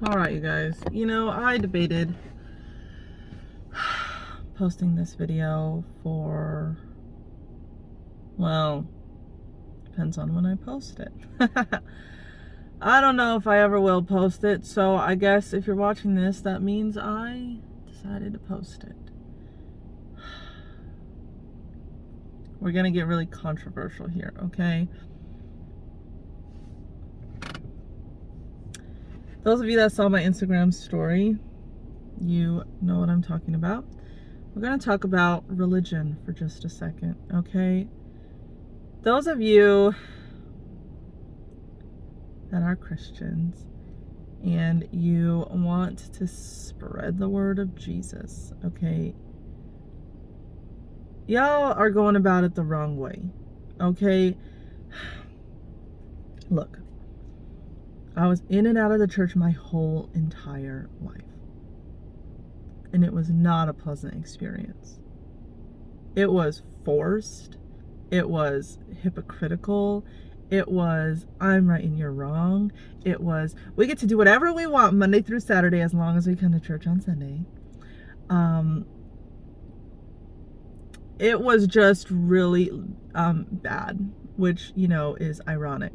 All right, you guys. I debated posting this video for, well, depends on when I post it. I don't know if I ever will post it, so I guess if you're watching this, that means I decided to post it. We're gonna get really controversial here, okay? Those of you that saw my Instagram story, you know what I'm talking about. We're going to talk about religion for just a second, okay? Those of you that are Christians and you want to spread the word of Jesus, okay? Y'all are going about it the wrong way, okay? Look, I was in and out of the church my whole entire life. And it was not a pleasant experience. It was forced. It was hypocritical. It was, I'm right and you're wrong. It was, we get to do whatever we want Monday through Saturday as long as we come to church on Sunday. It was just really bad, which, is ironic.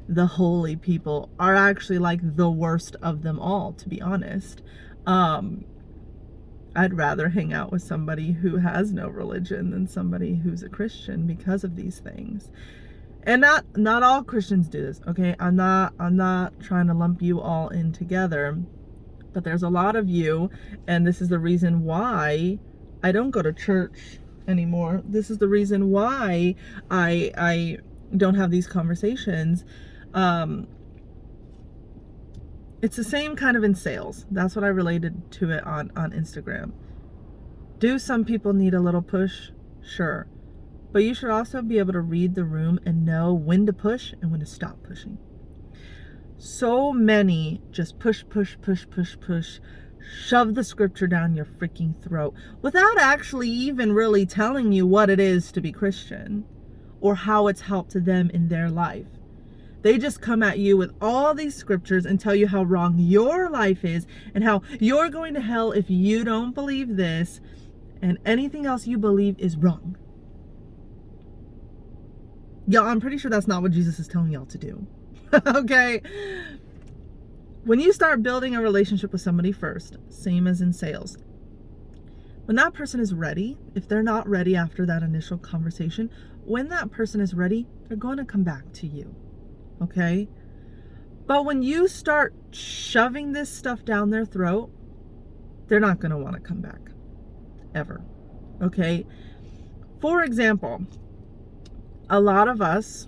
The holy people are actually like the worst of them all, to be honest. I'd rather hang out with somebody who has no religion than somebody who's a Christian because of these things. And not all Christians do this, okay? I'm not trying to lump you all in together, but there's a lot of you, and this is the reason why I don't go to church anymore. This is the reason why I don't have these conversations. It's the same kind of in sales. That's what I related to it on Instagram. Do some people need a little push? Sure. But you should also be able to read the room and know when to push and when to stop pushing. So many just push, shove the scripture down your freaking throat without actually even really telling you what it is to be Christian or how it's helped them in their life. They just come at you with all these scriptures and tell you how wrong your life is and how you're going to hell if you don't believe this, and anything else you believe is wrong. Y'all, I'm pretty sure that's not what Jesus is telling y'all to do. Okay? When you start building a relationship with somebody first, same as in sales, when that person is ready, if they're not ready after that initial conversation, when that person is ready, they're going to come back to you. Okay? But when you start shoving this stuff down their throat, they're not going to want to come back. Ever. Okay? For example, a lot of us,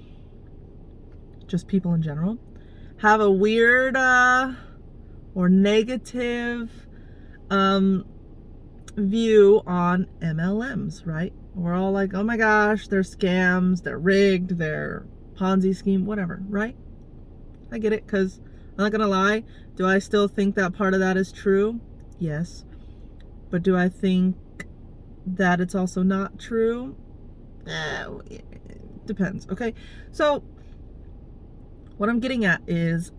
just people in general, have a weird or negative view on MLMs, right? We're all like, oh my gosh, they're scams, they're rigged, they're Ponzi scheme, whatever, right? I get it, because I'm not gonna lie, do I still think that part of that is true? Yes. But do I think that it's also not true? It depends, okay? So what I'm getting at is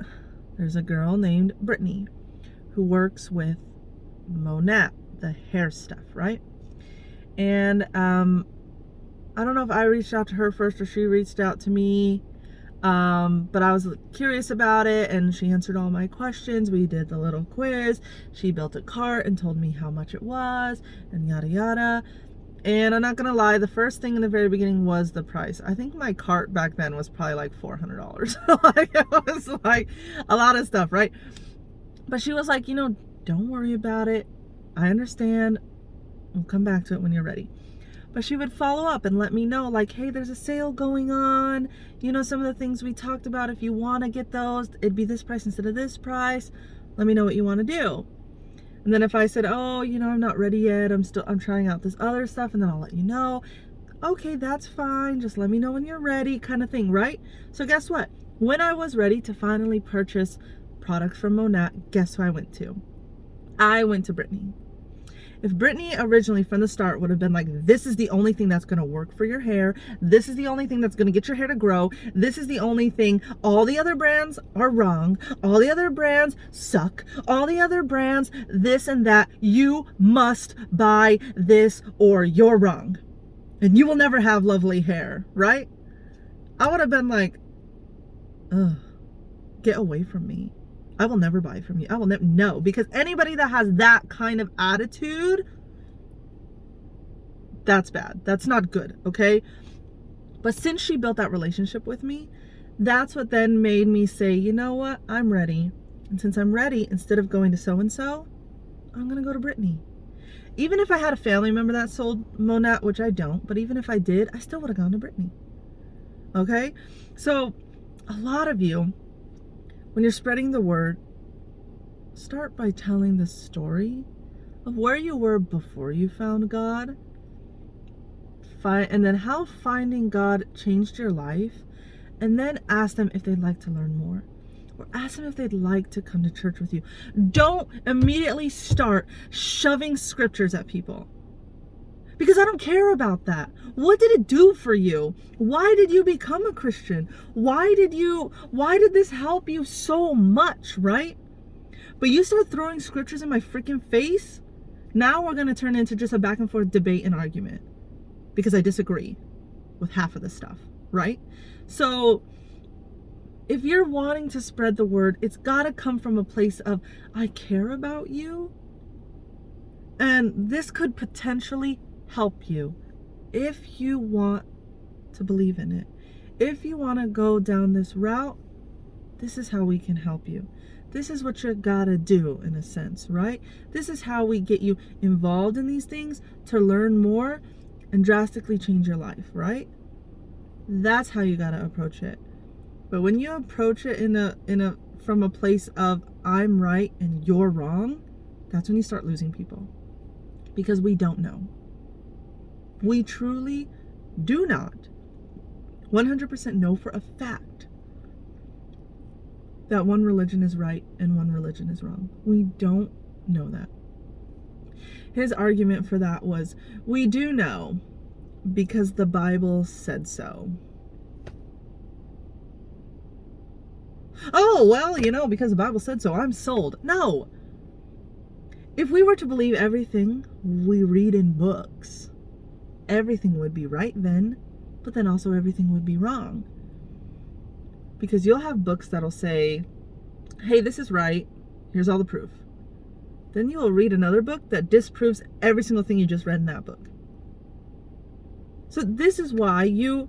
there's a girl named Brittany who works with Monat, the hair stuff, right? And I don't know if I reached out to her first or she reached out to me, but I was curious about it and she answered all my questions. We did the little quiz. She built a cart and told me how much it was and yada yada. And I'm not gonna lie, the first thing in the very beginning was the price. I think my cart back then was probably like $400. Like, it was like a lot of stuff, right? But she was like, don't worry about it. I understand. We'll come back to it when you're ready. But she would follow up and let me know, like, hey, there's a sale going on. Some of the things we talked about, if you want to get those, it'd be this price instead of this price. Let me know what you want to do. And then if I said, oh, I'm not ready yet, I'm trying out this other stuff, and then I'll let you know. Okay, that's fine. Just let me know when you're ready, kind of thing, right? So guess what? When I was ready to finally purchase products from Monat, guess who I went to? I went to Brittany. If Brittany originally from the start would have been like, this is the only thing that's going to work for your hair, this is the only thing that's going to get your hair to grow, this is the only thing, all the other brands are wrong, all the other brands suck, all the other brands this and that, you must buy this or you're wrong and you will never have lovely hair, right? I would have been like, ugh, get away from me. I will never buy from you. I will never, no, because anybody that has that kind of attitude, that's bad. That's not good, okay? But since she built that relationship with me, that's what then made me say, you know what? I'm ready. And since I'm ready, instead of going to so-and-so, I'm going to go to Brittany. Even if I had a family member that sold Monat, which I don't, but even if I did, I still would have gone to Brittany. Okay? So a lot of you, when you're spreading the word, start by telling the story of where you were before you found God, and then how finding God changed your life, and then ask them if they'd like to learn more, or ask them if they'd like to come to church with you. Don't immediately start shoving scriptures at people, because I don't care about that. What did it do for you? Why did you become a Christian? Why did this help you so much, right? But you start throwing scriptures in my freaking face, now we're going to turn into just a back and forth debate and argument because I disagree with half of the stuff, right? So if you're wanting to spread the word, it's got to come from a place of, I care about you, and this could potentially help you if you want to believe in it. If you want to go down this route, this is how we can help you. This is what you gotta do, in a sense, right? This is how we get you involved in these things to learn more and drastically change your life, right? That's how you gotta approach it. But when you approach it from a place of I'm right and you're wrong, that's when you start losing people, because we don't know. We truly do not 100% know for a fact that one religion is right and one religion is wrong. We don't know that. His argument for that was, we do know because the Bible said so. Oh, well, because the Bible said so, I'm sold. No. If we were to believe everything we read in books, everything would be right then, but then also everything would be wrong. Because you'll have books that'll say, hey, this is right, here's all the proof. Then you will read another book that disproves every single thing you just read in that book. So this is why you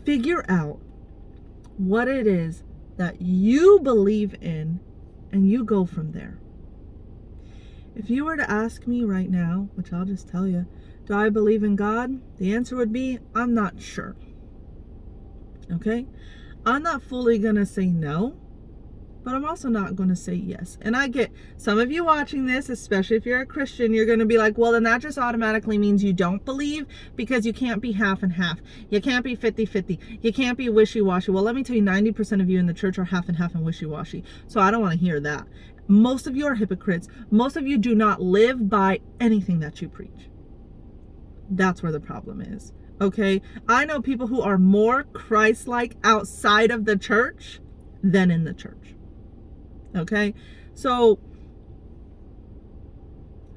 figure out what it is that you believe in, and you go from there. If you were to ask me right now, which I'll just tell you, do I believe in God? The answer would be, I'm not sure. Okay? I'm not fully gonna say no, but I'm also not gonna say yes. And I get some of you watching this, especially if you're a Christian, you're gonna be like, well, then that just automatically means you don't believe, because you can't be half and half. You can't be 50-50. You can't be wishy-washy. Well, let me tell you, 90% of you in the church are half and half and wishy-washy. So I don't want to hear that. Most of you are hypocrites. Most of you do not live by anything that you preach. That's where the problem is. Okay? I know people who are more Christ-like outside of the church than in the church. Okay? So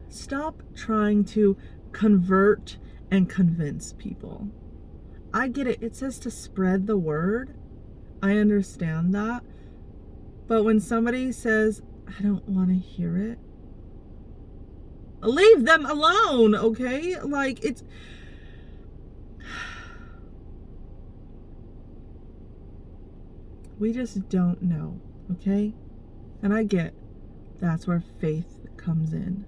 stop trying to convert and convince people. I get it. It says to spread the word. I understand that. But when somebody says, I don't want to hear it, leave them alone, okay? Like, it's... We just don't know, okay? And I get that's where faith comes in.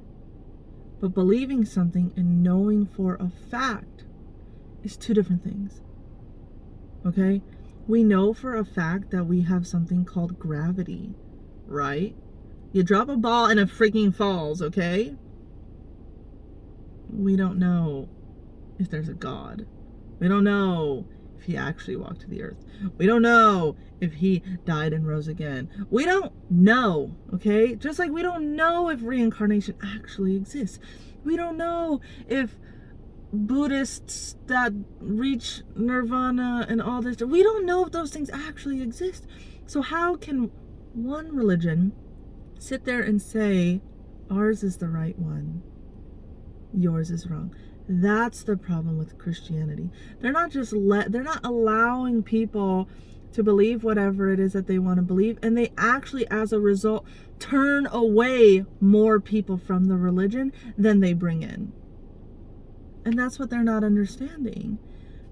But believing something and knowing for a fact is two different things, okay? We know for a fact that we have something called gravity, right? You drop a ball and it freaking falls, okay? We don't know if there's a God. We don't know if if he actually walked the earth. We don't know if he died and rose again. We don't know, okay? Just like we don't know if reincarnation actually exists. We don't know if Buddhists that reach nirvana and all this, we don't know if those things actually exist. So how can one religion sit there and say, ours is the right one, yours is wrong? That's the problem with Christianity. They're not allowing people to believe whatever it is that they want to believe, and they actually, as a result, turn away more people from the religion than they bring in. And that's what they're not understanding.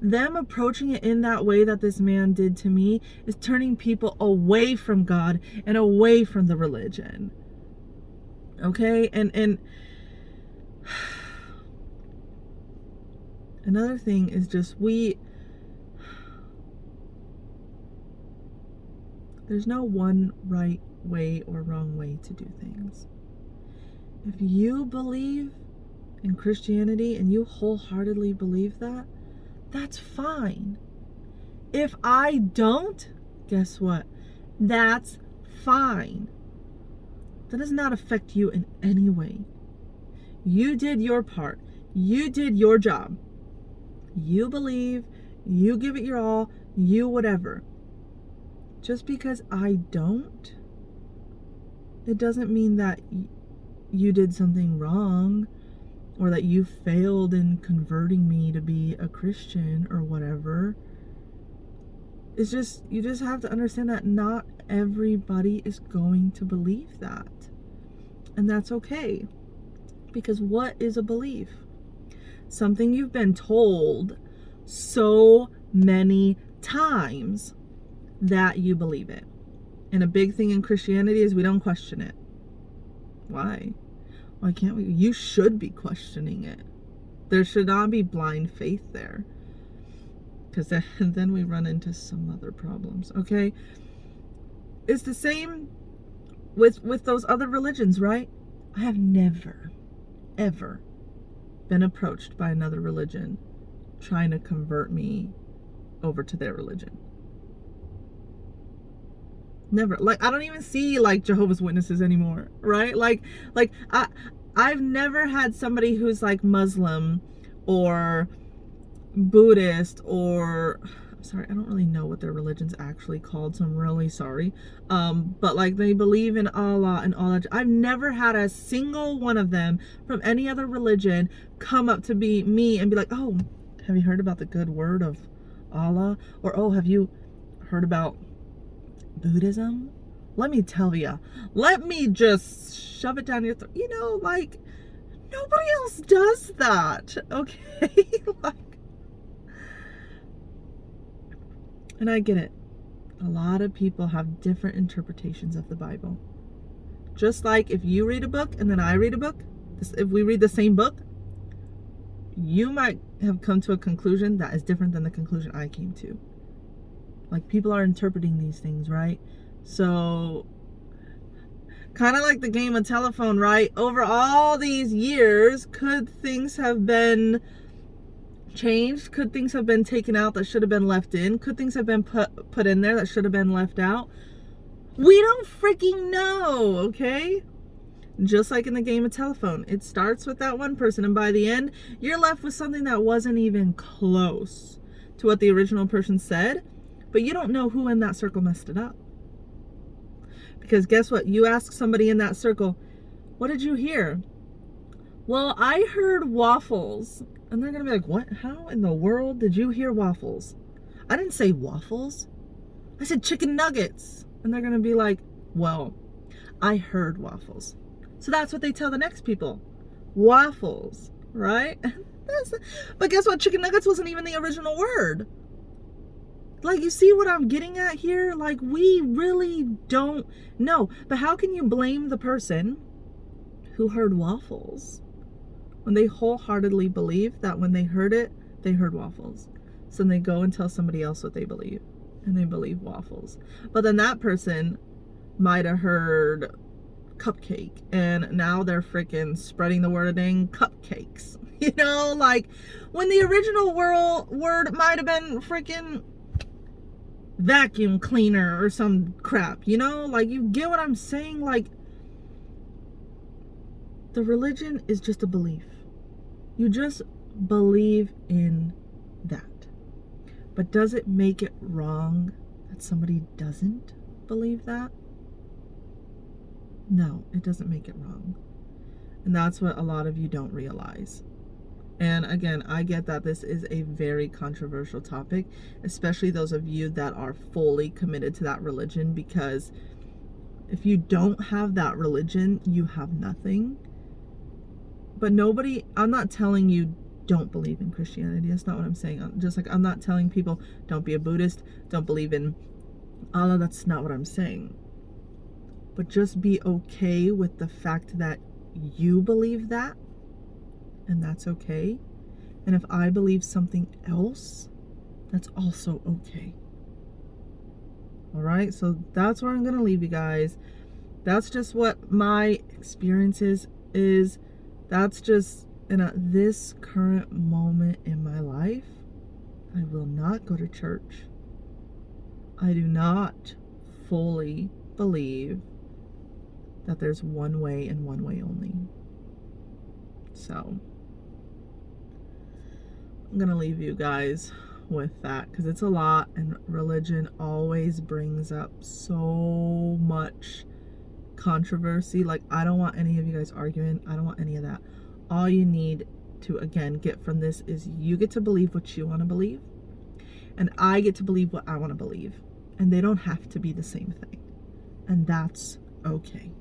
Them approaching it in that way that this man did to me is turning people away from God and away from the religion. Okay? And another thing is just there's no one right way or wrong way to do things. If you believe in Christianity and you wholeheartedly believe that, that's fine. If I don't, guess what? That's fine. That does not affect you in any way. You did your part. You did your job. You believe, you give it your all, you whatever. Just because I don't, it doesn't mean that you did something wrong or that you failed in converting me to be a Christian or whatever. It's just, you just have to understand that not everybody is going to believe that. And that's okay. Because what is a belief? Something you've been told so many times that you believe it. And a big thing in Christianity is we don't question it. Why? Why can't we? You should be questioning it. There should not be blind faith there. Because then we run into some other problems, okay? It's the same with those other religions, right? I have never, ever been approached by another religion trying to convert me over to their religion. Never. Like, I don't even see like Jehovah's Witnesses anymore, right? Like I've never had somebody who's like Muslim or Buddhist or, I'm sorry, I don't really know what their religion's actually called, so I'm really sorry. But like they believe in Allah and all that. I've never had a single one of them from any other religion come up to me and be like, oh, have you heard about the good word of Allah? Or, oh, have you heard about Buddhism? Let me tell you. Let me just shove it down your throat. You know, like, nobody else does that, okay? Like, and I get it. A lot of people have different interpretations of the Bible. Just like if you read a book and then I read a book, if we read the same book, you might have come to a conclusion that is different than the conclusion I came to. Like, people are interpreting these things, right? So, kind of like the game of telephone, right? Over all these years, could things have been changed? Could things have been taken out that should have been left in? Could things have been put in there that should have been left out? We don't freaking know, okay? Just like in the game of telephone, it starts with that one person, and by the end, you're left with something that wasn't even close to what the original person said, but you don't know who in that circle messed it up. Because guess what? You ask somebody in that circle, what did you hear? Well, I heard waffles. And they're going to be like, what? How in the world did you hear waffles? I didn't say waffles. I said chicken nuggets. And they're going to be like, well, I heard waffles. So that's what they tell the next people. Waffles, right? But guess what? Chicken nuggets wasn't even the original word. Like, you see what I'm getting at here? Like, we really don't know. But how can you blame the person who heard waffles when they wholeheartedly believe that when they heard it, they heard waffles? So then they go and tell somebody else what they believe, and they believe waffles. But then that person might have heard cupcake, and now they're freaking spreading the word of dang cupcakes. You know, like when the original word might have been freaking vacuum cleaner or some crap, you know? Like, you get what I'm saying? Like, the religion is just a belief. You just believe in that. But does it make it wrong that somebody doesn't believe that? No, it doesn't make it wrong. And that's what a lot of you don't realize. And again, I get that this is a very controversial topic, especially those of you that are fully committed to that religion, because if you don't have that religion, you have nothing. But nobody, I'm not telling you don't believe in Christianity. That's not what I'm saying. Just like I'm not telling people don't be a Buddhist, don't believe in Allah. That's not what I'm saying. But just be okay with the fact that you believe that, and that's okay. And if I believe something else, that's also okay. All right, so that's where I'm gonna leave you guys. That's just what my experiences is. That's just in this current moment in my life. I will not go to church. I do not fully believe that there's one way and one way only. So I'm gonna leave you guys with that, because it's a lot, and religion always brings up so much controversy. Like, I don't want any of you guys arguing. I don't want any of that. All you need to, again, get from this is you get to believe what you want to believe, and I get to believe what I want to believe, and they don't have to be the same thing, and that's okay.